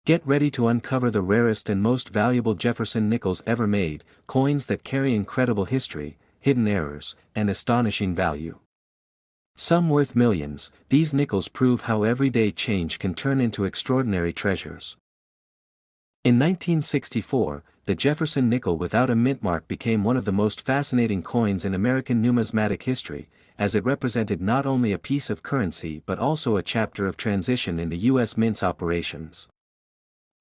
Get ready to uncover the rarest and most valuable Jefferson nickels ever made, coins that carry incredible history, hidden errors, and astonishing value. Some worth millions, these nickels prove how everyday change can turn into extraordinary treasures. In 1964, the Jefferson nickel without a mint mark became one of the most fascinating coins in American numismatic history, as it represented not only a piece of currency but also a chapter of transition in the U.S. Mint's operations.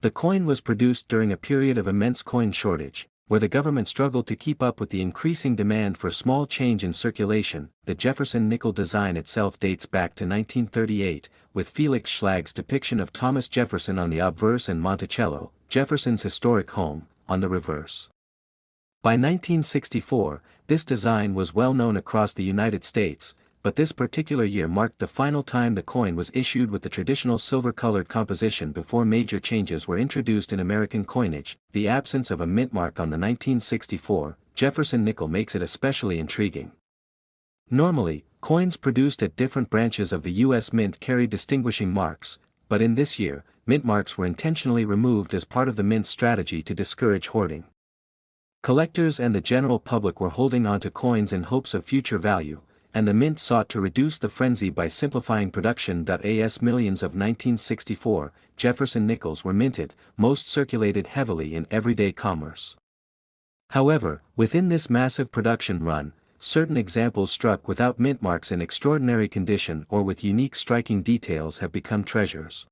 The coin was produced during a period of immense coin shortage, where the government struggled to keep up with the increasing demand for small change in circulation. The Jefferson nickel design itself dates back to 1938, with Felix Schlag's depiction of Thomas Jefferson on the obverse and Monticello, Jefferson's historic home, on the reverse. By 1964, this design was well known across the United States, but this particular year marked the final time the coin was issued with the traditional silver-colored composition before major changes were introduced in American coinage. The absence of a mint mark on the 1964 Jefferson nickel makes it especially intriguing. Normally, coins produced at different branches of the U.S. Mint carry distinguishing marks, but in this year, mint marks were intentionally removed as part of the Mint's strategy to discourage hoarding. Collectors and the general public were holding on to coins in hopes of future value, and the Mint sought to reduce the frenzy by simplifying production. As millions of 1964 Jefferson nickels were minted, most circulated heavily in everyday commerce. However, within this massive production run, certain examples struck without mint marks in extraordinary condition or with unique striking details have become treasures.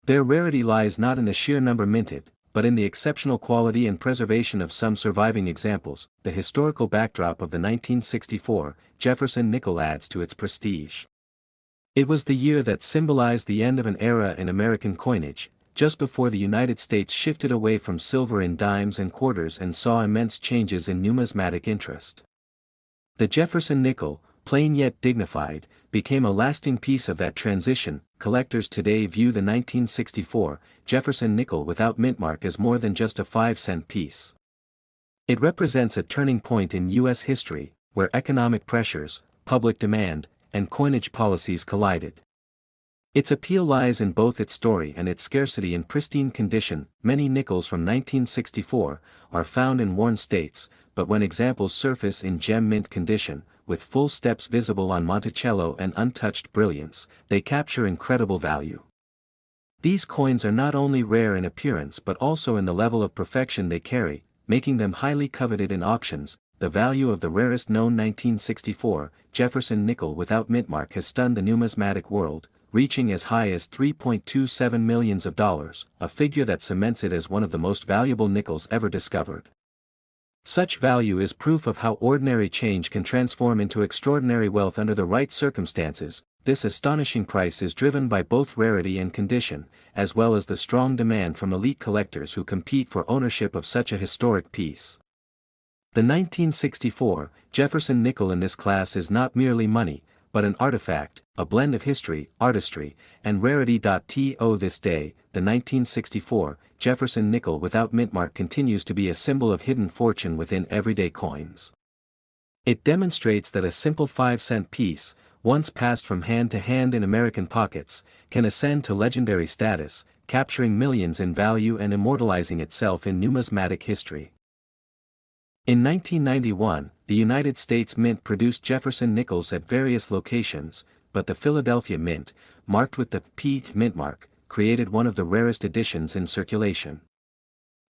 Their rarity lies not in the sheer number minted, but in the exceptional quality and preservation of some surviving examples. The historical backdrop of the 1964 Jefferson nickel adds to its prestige. It was the year that symbolized the end of an era in American coinage, just before the United States shifted away from silver in dimes and quarters and saw immense changes in numismatic interest. The Jefferson nickel, plain yet dignified, became a lasting piece of that transition. Collectors today view the 1964 Jefferson nickel without mint mark as more than just a 5-cent piece. It represents a turning point in U.S. history, where economic pressures, public demand, and coinage policies collided. Its appeal lies in both its story and its scarcity in pristine condition. Many nickels from 1964 are found in worn states, but when examples surface in gem mint condition, with full steps visible on Monticello and untouched brilliance, they capture incredible value. These coins are not only rare in appearance but also in the level of perfection they carry, making them highly coveted in auctions. The value of the rarest known 1964 Jefferson nickel without mint mark has stunned the numismatic world, reaching as high as $3.27 million, a figure that cements it as one of the most valuable nickels ever discovered. Such value is proof of how ordinary change can transform into extraordinary wealth under the right circumstances. This astonishing price is driven by both rarity and condition, as well as the strong demand from elite collectors who compete for ownership of such a historic piece. The 1964 Jefferson nickel in this class is not merely money, but an artifact, a blend of history, artistry, and rarity. To this day, the 1964 Jefferson nickel without mint mark continues to be a symbol of hidden fortune within everyday coins. It demonstrates that a simple 5-cent piece, once passed from hand to hand in American pockets, can ascend to legendary status, capturing millions in value and immortalizing itself in numismatic history. In 1991, the United States Mint produced Jefferson nickels at various locations, but the Philadelphia Mint, marked with the P mint mark, created one of the rarest editions in circulation.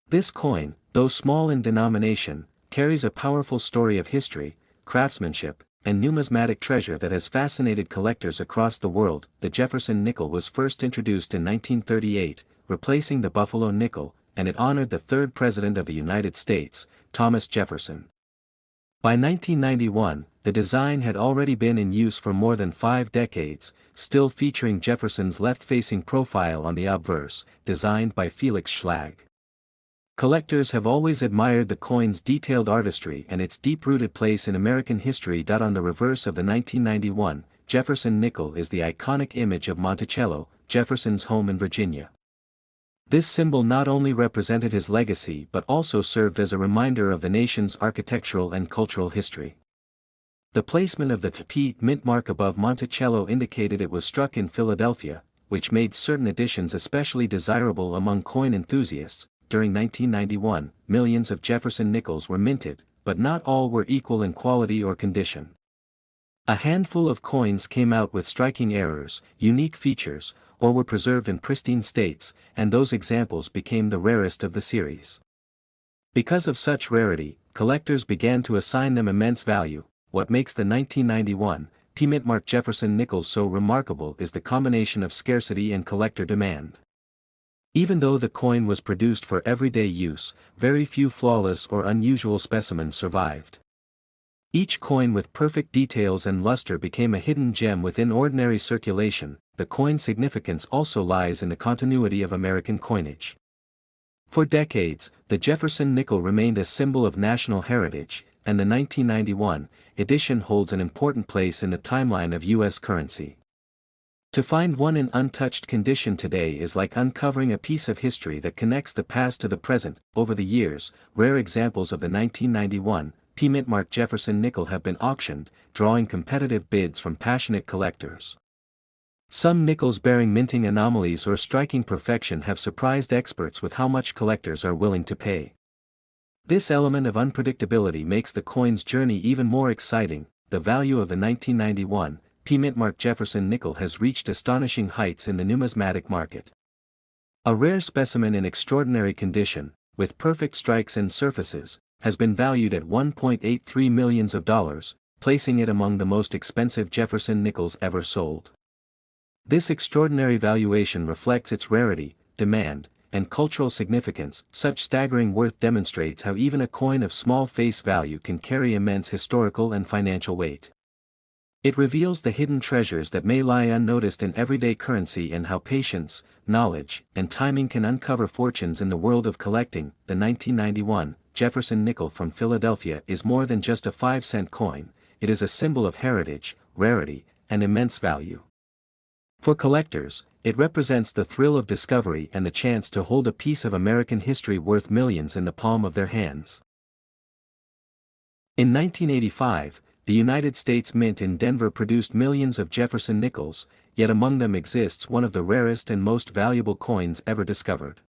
This coin, though small in denomination, carries a powerful story of history, craftsmanship, and numismatic treasure that has fascinated collectors across the world. The Jefferson nickel was first introduced in 1938, replacing the Buffalo nickel, and it honored the third President of the United States, Thomas Jefferson. By 1991, the design had already been in use for more than 5 decades, still featuring Jefferson's left-facing profile on the obverse, designed by Felix Schlag. Collectors have always admired the coin's detailed artistry and its deep-rooted place in American history. On the reverse of the 1991 Jefferson nickel is the iconic image of Monticello, Jefferson's home in Virginia. This symbol not only represented his legacy but also served as a reminder of the nation's architectural and cultural history. The placement of the P mint mark above Monticello indicated it was struck in Philadelphia, which made certain editions especially desirable among coin enthusiasts. During 1991, millions of Jefferson nickels were minted, but not all were equal in quality or condition. A handful of coins came out with striking errors, unique features, or were preserved in pristine states, and those examples became the rarest of the series. Because of such rarity, collectors began to assign them immense value. What makes the 1991 P-Mint Jefferson nickels so remarkable is the combination of scarcity and collector demand. Even though the coin was produced for everyday use, very few flawless or unusual specimens survived. Each coin with perfect details and luster became a hidden gem within ordinary circulation. The coin's significance also lies in the continuity of American coinage. For decades, the Jefferson nickel remained a symbol of national heritage, and the 1991 edition holds an important place in the timeline of U.S. currency. To find one in untouched condition today is like uncovering a piece of history that connects the past to the present. Over the years, rare examples of the 1991 P-Mint Jefferson nickel have been auctioned, drawing competitive bids from passionate collectors. Some nickels bearing minting anomalies or striking perfection have surprised experts with how much collectors are willing to pay. This element of unpredictability makes the coin's journey even more exciting. The value of the 1991 P-Mint Jefferson nickel has reached astonishing heights in the numismatic market. A rare specimen in extraordinary condition, with perfect strikes and surfaces, has been valued at $1.83 million, placing it among the most expensive Jefferson nickels ever sold. This extraordinary valuation reflects its rarity, demand, and cultural significance. Such staggering worth demonstrates how even a coin of small face value can carry immense historical and financial weight. It reveals the hidden treasures that may lie unnoticed in everyday currency and how patience, knowledge, and timing can uncover fortunes in the world of collecting. The 1991 Jefferson nickel from Philadelphia is more than just a 5-cent coin. It is a symbol of heritage, rarity, and immense value. For collectors, it represents the thrill of discovery and the chance to hold a piece of American history worth millions in the palm of their hands. In 1985, the United States Mint in Denver produced millions of Jefferson nickels, yet among them exists one of the rarest and most valuable coins ever discovered.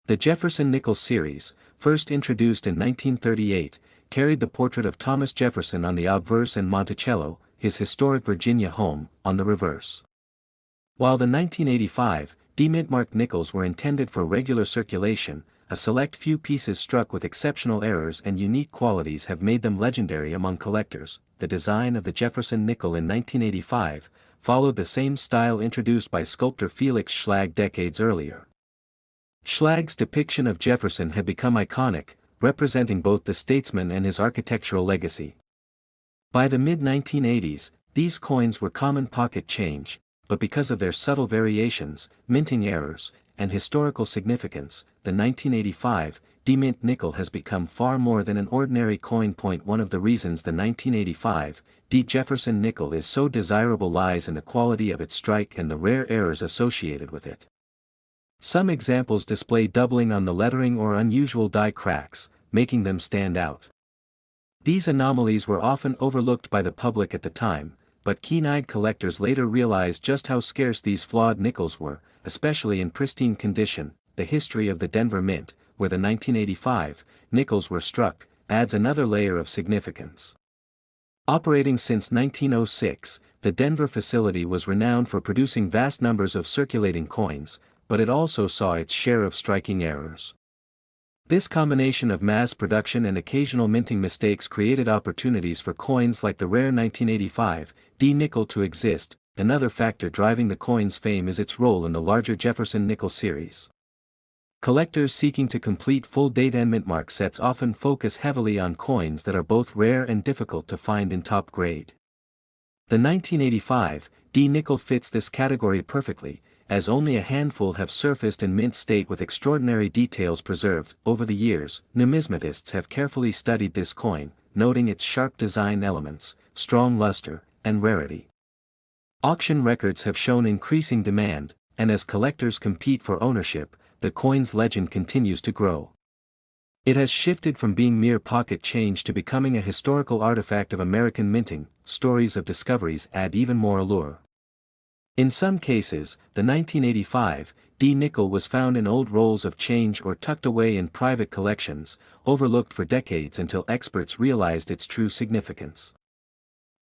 The Jefferson nickel series, first introduced in 1938, carried the portrait of Thomas Jefferson on the obverse and Monticello, his historic Virginia home, on the reverse. While the 1985 D-Mint nickels were intended for regular circulation, a select few pieces struck with exceptional errors and unique qualities have made them legendary among collectors. The design of the Jefferson nickel in 1985 followed the same style introduced by sculptor Felix Schlag decades earlier. Schlag's depiction of Jefferson had become iconic, representing both the statesman and his architectural legacy. By the mid-1980s, these coins were common pocket change, but because of their subtle variations, minting errors, and historical significance, the 1985 D-Mint nickel has become far more than an ordinary coin. One of the reasons the 1985 D Jefferson nickel is so desirable lies in the quality of its strike and the rare errors associated with it. Some examples display doubling on the lettering or unusual die cracks, making them stand out. These anomalies were often overlooked by the public at the time, but keen-eyed collectors later realized just how scarce these flawed nickels were, especially in pristine condition. The history of the Denver Mint, where the 1985 nickels were struck, adds another layer of significance. Operating since 1906, the Denver facility was renowned for producing vast numbers of circulating coins, but it also saw its share of striking errors. This combination of mass production and occasional minting mistakes created opportunities for coins like the rare 1985 D nickel to exist. Another factor driving the coin's fame is its role in the larger Jefferson nickel series. Collectors seeking to complete full date and mint sets often focus heavily on coins that are both rare and difficult to find in top grade. The 1985 D nickel fits this category perfectly, as only a handful have surfaced in mint state with extraordinary details preserved. Over the years, numismatists have carefully studied this coin, noting its sharp design elements, strong luster, and rarity. Auction records have shown increasing demand, and as collectors compete for ownership, the coin's legend continues to grow. It has shifted from being mere pocket change to becoming a historical artifact of American minting. Stories of discoveries add even more allure. In some cases, the 1985 D nickel was found in old rolls of change or tucked away in private collections, overlooked for decades until experts realized its true significance.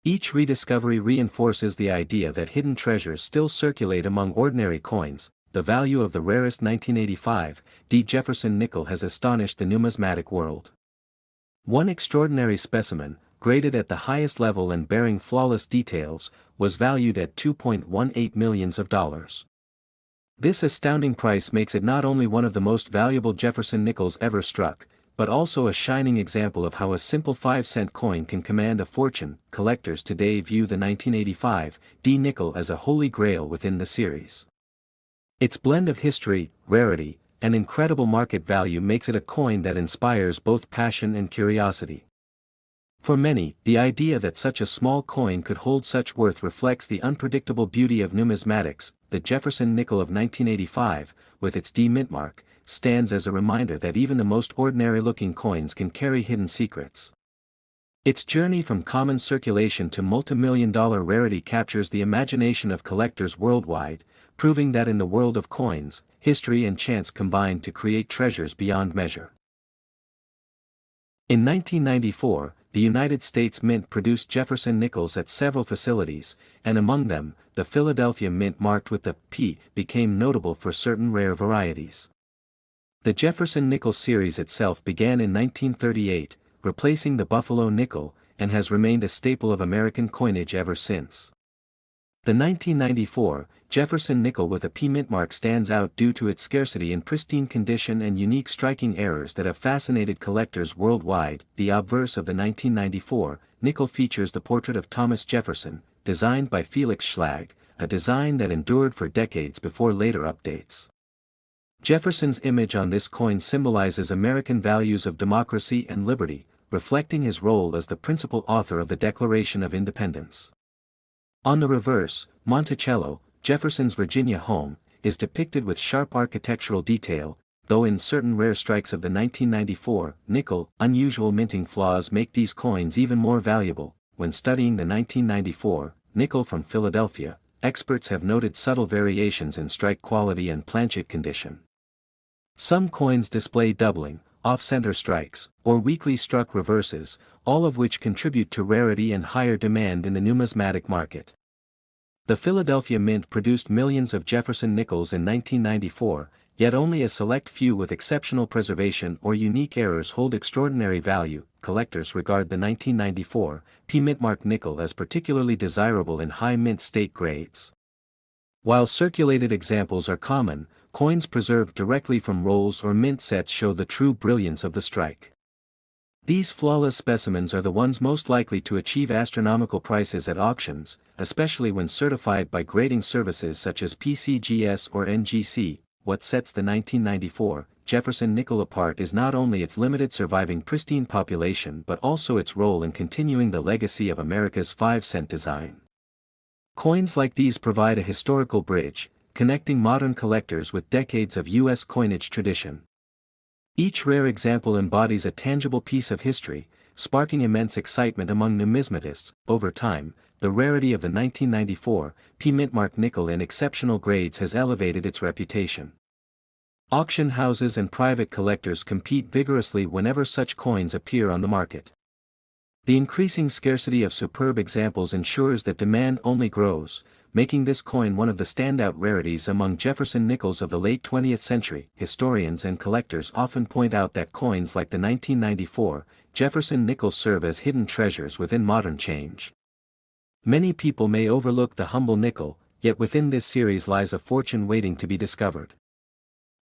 Each rediscovery reinforces the idea that hidden treasures still circulate among ordinary coins. The value of the rarest 1985 D Jefferson nickel has astonished the numismatic world. One extraordinary specimen, graded at the highest level and bearing flawless details, was valued at $2.18 million. This astounding price makes it not only one of the most valuable Jefferson nickels ever struck, but also a shining example of how a simple 5-cent coin can command a fortune. Collectors today view the 1985 D nickel as a holy grail within the series. Its blend of history, rarity, and incredible market value makes it a coin that inspires both passion and curiosity. For many, the idea that such a small coin could hold such worth reflects the unpredictable beauty of numismatics. The Jefferson nickel of 1985, with its D mint mark, stands as a reminder that even the most ordinary-looking coins can carry hidden secrets. Its journey from common circulation to multi-million-dollar rarity captures the imagination of collectors worldwide, proving that in the world of coins, history and chance combine to create treasures beyond measure. In 1994, the United States Mint produced Jefferson nickels at several facilities, and among them, the Philadelphia Mint marked with the P became notable for certain rare varieties. The Jefferson nickel series itself began in 1938, replacing the Buffalo nickel, and has remained a staple of American coinage ever since. The 1994 Jefferson nickel with a P mint mark stands out due to its scarcity in pristine condition and unique striking errors that have fascinated collectors worldwide. The obverse of the 1994 nickel features the portrait of Thomas Jefferson, designed by Felix Schlag, a design that endured for decades before later updates. Jefferson's image on this coin symbolizes American values of democracy and liberty, reflecting his role as the principal author of the Declaration of Independence. On the reverse, Monticello, Jefferson's Virginia home, is depicted with sharp architectural detail, though in certain rare strikes of the 1994 nickel, unusual minting flaws make these coins even more valuable. When studying the 1994 nickel from Philadelphia, experts have noted subtle variations in strike quality and planchet condition. Some coins display doubling, off-center strikes, or weakly struck reverses, all of which contribute to rarity and higher demand in the numismatic market. The Philadelphia Mint produced millions of Jefferson nickels in 1994, yet only a select few with exceptional preservation or unique errors hold extraordinary value. Collectors regard the 1994 P mint-marked nickel as particularly desirable in high mint state grades. While circulated examples are common, coins preserved directly from rolls or mint sets show the true brilliance of the strike. These flawless specimens are the ones most likely to achieve astronomical prices at auctions, especially when certified by grading services such as PCGS or NGC. What sets the 1994 Jefferson nickel apart is not only its limited surviving pristine population but also its role in continuing the legacy of America's 5-cent design. Coins like these provide a historical bridge, connecting modern collectors with decades of U.S. coinage tradition. Each rare example embodies a tangible piece of history, sparking immense excitement among numismatists. Over time, the rarity of the 1994 P mint-marked nickel in exceptional grades has elevated its reputation. Auction houses and private collectors compete vigorously whenever such coins appear on the market. The increasing scarcity of superb examples ensures that demand only grows, making this coin one of the standout rarities among Jefferson nickels of the late 20th century. Historians and collectors often point out that coins like the 1994 Jefferson nickel serve as hidden treasures within modern change. Many people may overlook the humble nickel, yet within this series lies a fortune waiting to be discovered.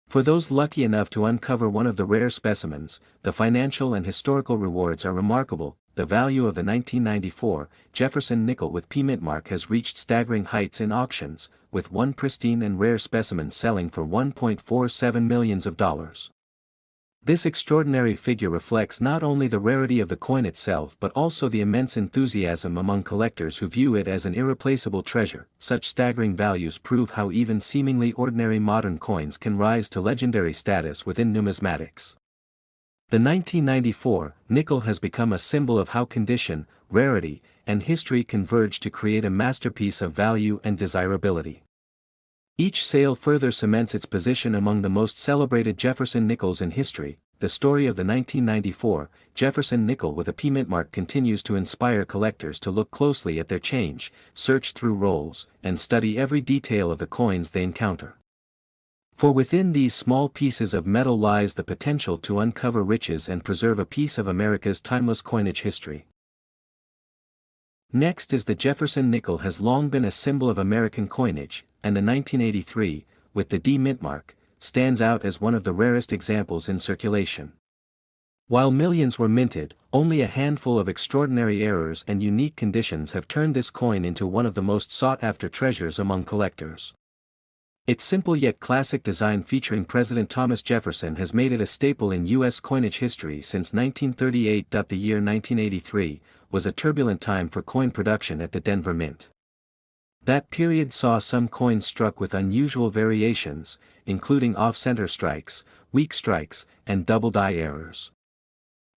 For those lucky enough to uncover one of the rare specimens, the financial and historical rewards are remarkable. The value of the 1994 Jefferson nickel with P mint mark has reached staggering heights in auctions, with one pristine and rare specimen selling for $1.47 million. This extraordinary figure reflects not only the rarity of the coin itself but also the immense enthusiasm among collectors who view it as an irreplaceable treasure. Such staggering values prove how even seemingly ordinary modern coins can rise to legendary status within numismatics. The 1994 nickel has become a symbol of how condition, rarity, and history converge to create a masterpiece of value and desirability. Each sale further cements its position among the most celebrated Jefferson nickels in history. The story of the 1994 Jefferson nickel with a P mint mark continues to inspire collectors to look closely at their change, search through rolls, and study every detail of the coins they encounter. For within these small pieces of metal lies the potential to uncover riches and preserve a piece of America's timeless coinage history. Next is the Jefferson nickel has long been a symbol of American coinage, and the 1983, with the D mint mark, stands out as one of the rarest examples in circulation. While millions were minted, only a handful of extraordinary errors and unique conditions have turned this coin into one of the most sought-after treasures among collectors. Its simple yet classic design featuring President Thomas Jefferson has made it a staple in U.S. coinage history since 1938. The year 1983 was a turbulent time for coin production at the Denver Mint. That period saw some coins struck with unusual variations, including off-center strikes, weak strikes, and double-die errors.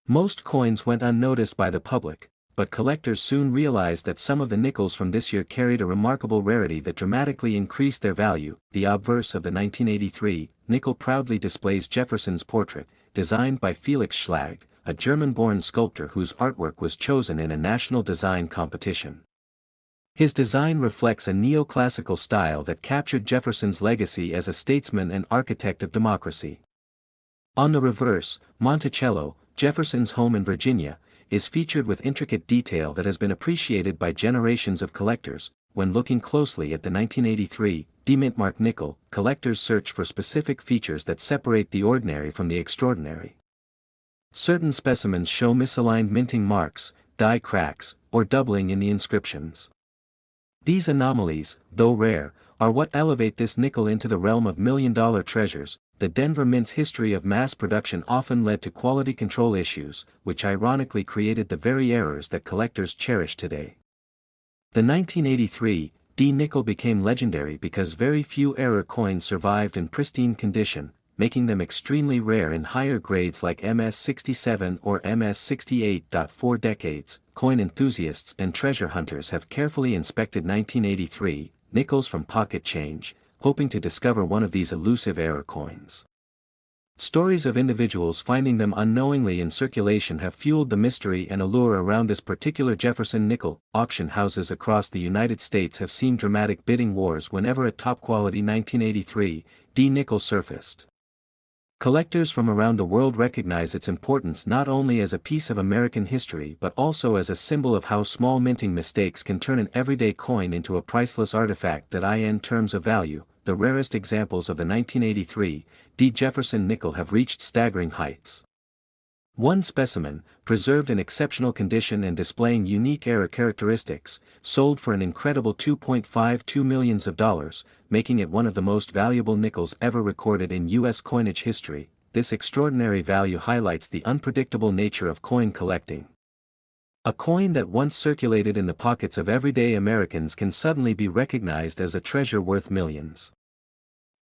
Most coins went unnoticed by the public, but collectors soon realized that some of the nickels from this year carried a remarkable rarity that dramatically increased their value. The obverse of the 1983 nickel proudly displays Jefferson's portrait, designed by Felix Schlag, a German-born sculptor whose artwork was chosen in a national design competition. His design reflects a neoclassical style that captured Jefferson's legacy as a statesman and architect of democracy. On the reverse, Monticello, Jefferson's home in Virginia, is featured with intricate detail that has been appreciated by generations of collectors. When looking closely at the 1983 D mint mark nickel, collectors search for specific features that separate the ordinary from the extraordinary. Certain specimens show misaligned minting marks, die cracks, or doubling in the inscriptions. These anomalies, though rare, are what elevate this nickel into the realm of million-dollar treasures. The Denver Mint's history of mass production often led to quality control issues, which ironically created the very errors that collectors cherish today. The 1983 D nickel became legendary because very few error coins survived in pristine condition, making them extremely rare in higher grades like MS-67 or MS-68. For decades, coin enthusiasts and treasure hunters have carefully inspected 1983 nickels from pocket change, hoping to discover one of these elusive error coins. Stories of individuals finding them unknowingly in circulation have fueled the mystery and allure around this particular Jefferson nickel. Auction houses across the United States have seen dramatic bidding wars whenever a top-quality 1983 D nickel surfaced. Collectors from around the world recognize its importance not only as a piece of American history but also as a symbol of how small minting mistakes can turn an everyday coin into a priceless artifact that in terms of value. The rarest examples of the 1983 D Jefferson nickel have reached staggering heights. One specimen, preserved in exceptional condition and displaying unique error characteristics, sold for an incredible $2.52 million, making it one of the most valuable nickels ever recorded in U.S. coinage history. This extraordinary value highlights the unpredictable nature of coin collecting. A coin that once circulated in the pockets of everyday Americans can suddenly be recognized as a treasure worth millions.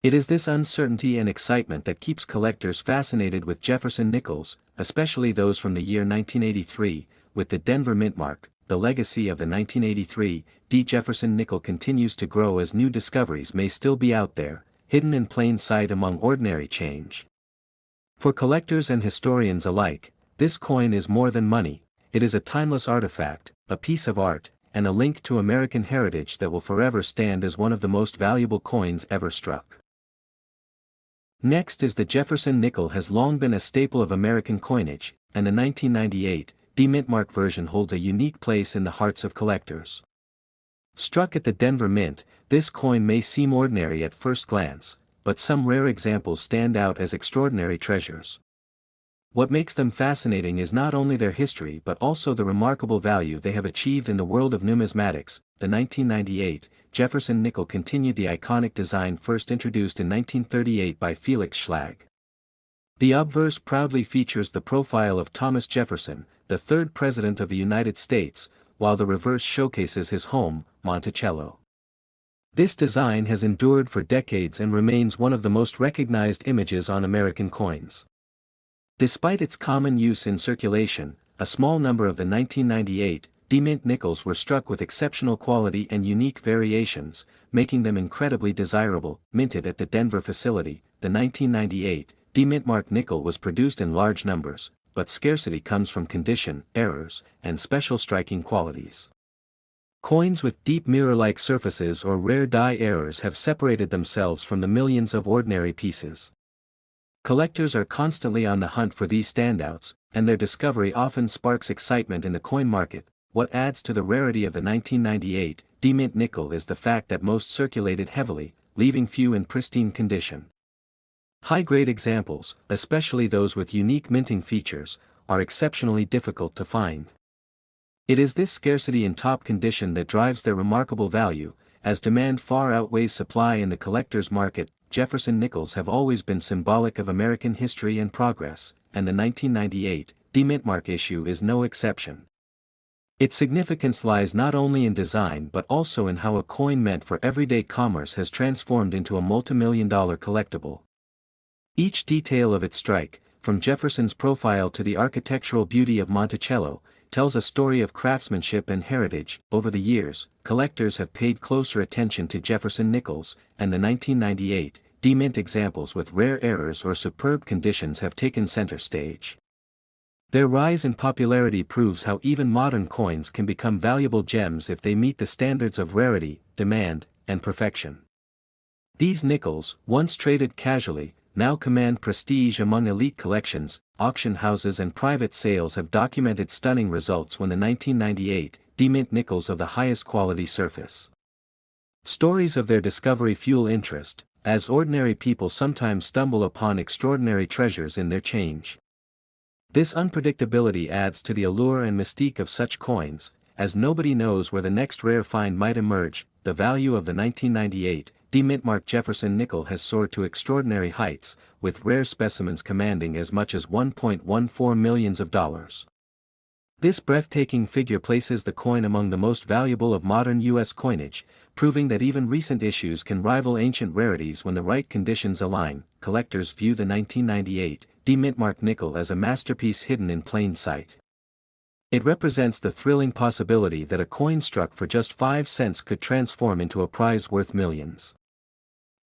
It is this uncertainty and excitement that keeps collectors fascinated with Jefferson nickels, especially those from the year 1983, with the Denver mint mark. The legacy of the 1983 D Jefferson nickel continues to grow as new discoveries may still be out there, hidden in plain sight among ordinary change. For collectors and historians alike, this coin is more than money. It is a timeless artifact, a piece of art, and a link to American heritage that will forever stand as one of the most valuable coins ever struck. Next is the Jefferson nickel has long been a staple of American coinage, and the 1998 D mint mark version holds a unique place in the hearts of collectors. Struck at the Denver Mint, this coin may seem ordinary at first glance, but some rare examples stand out as extraordinary treasures. What makes them fascinating is not only their history but also the remarkable value they have achieved in the world of numismatics. The 1998 Jefferson nickel continued the iconic design first introduced in 1938 by Felix Schlag. The obverse proudly features the profile of Thomas Jefferson, the third President of the United States, while the reverse showcases his home, Monticello. This design has endured for decades and remains one of the most recognized images on American coins. Despite its common use in circulation, a small number of the 1998 demint nickels were struck with exceptional quality and unique variations, making them incredibly desirable. Minted at the Denver facility, the 1998 demint mark nickel was produced in large numbers, but scarcity comes from condition, errors, and special striking qualities. Coins with deep mirror-like surfaces or rare die errors have separated themselves from the millions of ordinary pieces. Collectors are constantly on the hunt for these standouts, and their discovery often sparks excitement in the coin market. What adds to the rarity of the 1998 demint nickel is the fact that most circulated heavily, leaving few in pristine condition. High-grade examples, especially those with unique minting features, are exceptionally difficult to find. It is this scarcity in top condition that drives their remarkable value, as demand far outweighs supply in the collector's market. Jefferson nickels have always been symbolic of American history and progress, and the 1998 demint mark issue is no exception. Its significance lies not only in design but also in how a coin meant for everyday commerce has transformed into a multimillion-dollar collectible. Each detail of its strike, from Jefferson's profile to the architectural beauty of Monticello, tells a story of craftsmanship and heritage. Over the years, collectors have paid closer attention to Jefferson nickels, and the 1998 demint examples with rare errors or superb conditions have taken center stage. Their rise in popularity proves how even modern coins can become valuable gems if they meet the standards of rarity, demand, and perfection. These nickels, once traded casually, now command prestige among elite collections. Auction houses and private sales have documented stunning results when the 1998 demint nickels of the highest quality surface. Stories of their discovery fuel interest, as ordinary people sometimes stumble upon extraordinary treasures in their change. This unpredictability adds to the allure and mystique of such coins, as nobody knows where the next rare find might emerge. The value of the 1998 demint mark Jefferson nickel has soared to extraordinary heights, with rare specimens commanding as much as $1.14 million. This breathtaking figure places the coin among the most valuable of modern U.S. coinage, proving that even recent issues can rival ancient rarities when the right conditions align. Collectors view the 1998 demint mark nickel as a masterpiece hidden in plain sight. It represents the thrilling possibility that a coin struck for just 5 cents could transform into a prize worth millions.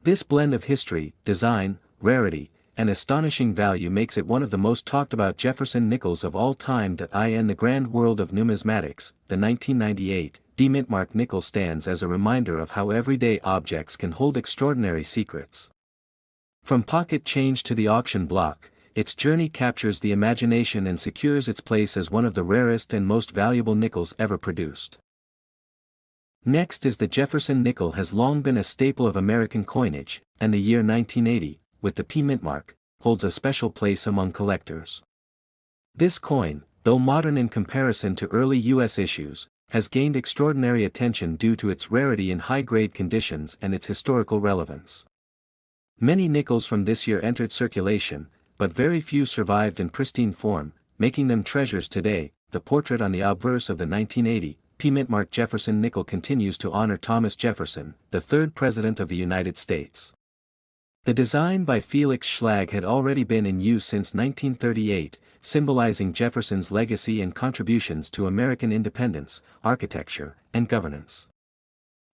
This blend of history, design, rarity, and astonishing value makes it one of the most talked about Jefferson nickels of all time. In the grand world of numismatics, the 1998 demint mark nickel stands as a reminder of how everyday objects can hold extraordinary secrets. From pocket change to the auction block, its journey captures the imagination and secures its place as one of the rarest and most valuable nickels ever produced. Next is the Jefferson nickel. Has long been a staple of American coinage, and the year 1980, with the P mint mark, holds a special place among collectors. This coin, though modern in comparison to early U.S. issues, has gained extraordinary attention due to its rarity in high-grade conditions and its historical relevance. Many nickels from this year entered circulation, but very few survived in pristine form, making them treasures today. The portrait on the obverse of the 1980 P mint mark Jefferson nickel continues to honor Thomas Jefferson, the third President of the United States. The design by Felix Schlag had already been in use since 1938, symbolizing Jefferson's legacy and contributions to American independence, architecture, and governance.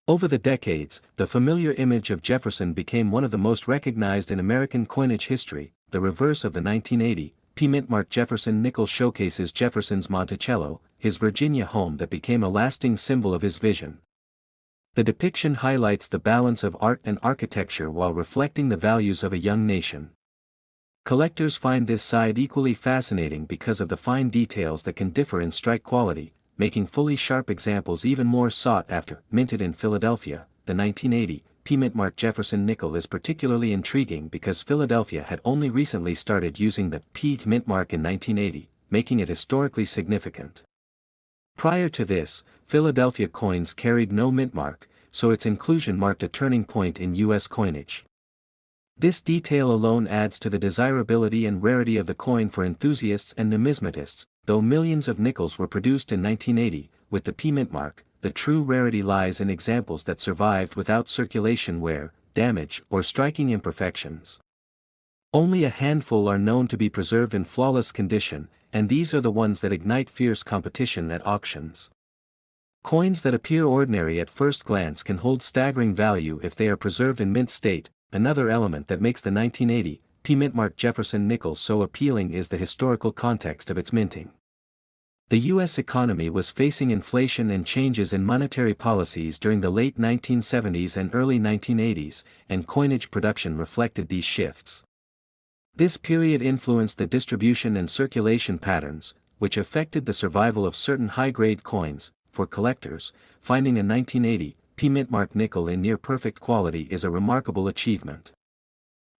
Over the decades, the familiar image of Jefferson became one of the most recognized in American coinage history. The reverse of the 1980 P mint mark Jefferson nickel showcases Jefferson's Monticello, his Virginia home that became a lasting symbol of his vision. The depiction highlights the balance of art and architecture while reflecting the values of a young nation. Collectors find this side equally fascinating because of the fine details that can differ in strike quality, making fully sharp examples even more sought after. Minted in Philadelphia, the 1980 P mint mark Jefferson nickel is particularly intriguing because Philadelphia had only recently started using the P mint mark in 1980, making it historically significant. Prior to this, Philadelphia coins carried no mint mark, so its inclusion marked a turning point in U.S. coinage. This detail alone adds to the desirability and rarity of the coin for enthusiasts and numismatists. Though millions of nickels were produced in 1980, with the P mint mark, the true rarity lies in examples that survived without circulation wear, damage, or striking imperfections. Only a handful are known to be preserved in flawless condition, and these are the ones that ignite fierce competition at auctions. Coins that appear ordinary at first glance can hold staggering value if they are preserved in mint state. Another element that makes the 1980 P-Mint-marked Jefferson nickel so appealing is the historical context of its minting. The U.S. economy was facing inflation and changes in monetary policies during the late 1970s and early 1980s, and coinage production reflected these shifts. This period influenced the distribution and circulation patterns, which affected the survival of certain high-grade coins. For collectors, finding a 1980 P-Mint-marked nickel in near-perfect quality is a remarkable achievement.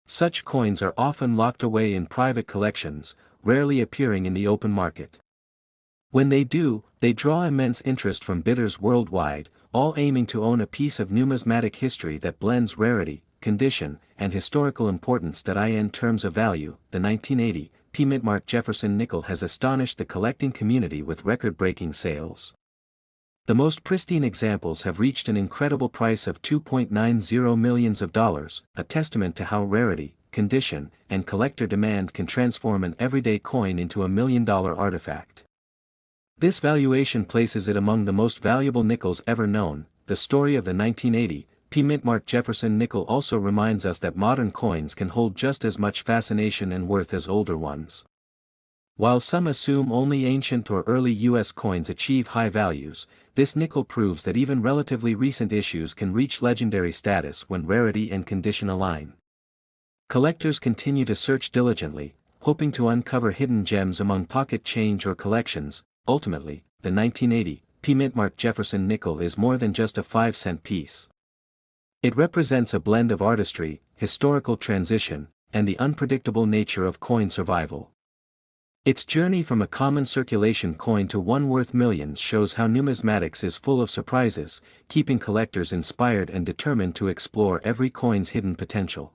Such coins are often locked away in private collections, rarely appearing in the open market. When they do, they draw immense interest from bidders worldwide, all aiming to own a piece of numismatic history that blends rarity, condition, and historical importance. In terms of value, the 1980 P-Mint-marked Jefferson nickel has astonished the collecting community with record-breaking sales. The most pristine examples have reached an incredible price of $2.90 million, a testament to how rarity, condition, and collector demand can transform an everyday coin into a million-dollar artifact. This valuation places it among the most valuable nickels ever known. The story of the 1980 P-Mint-marked Jefferson nickel also reminds us that modern coins can hold just as much fascination and worth as older ones. While some assume only ancient or early U.S. coins achieve high values, this nickel proves that even relatively recent issues can reach legendary status when rarity and condition align. Collectors continue to search diligently, hoping to uncover hidden gems among pocket change or collections. Ultimately, the 1980 P-Mint-marked Jefferson nickel is more than just a 5-cent piece. It represents a blend of artistry, historical transition, and the unpredictable nature of coin survival. Its journey from a common circulation coin to one worth millions shows how numismatics is full of surprises, keeping collectors inspired and determined to explore every coin's hidden potential.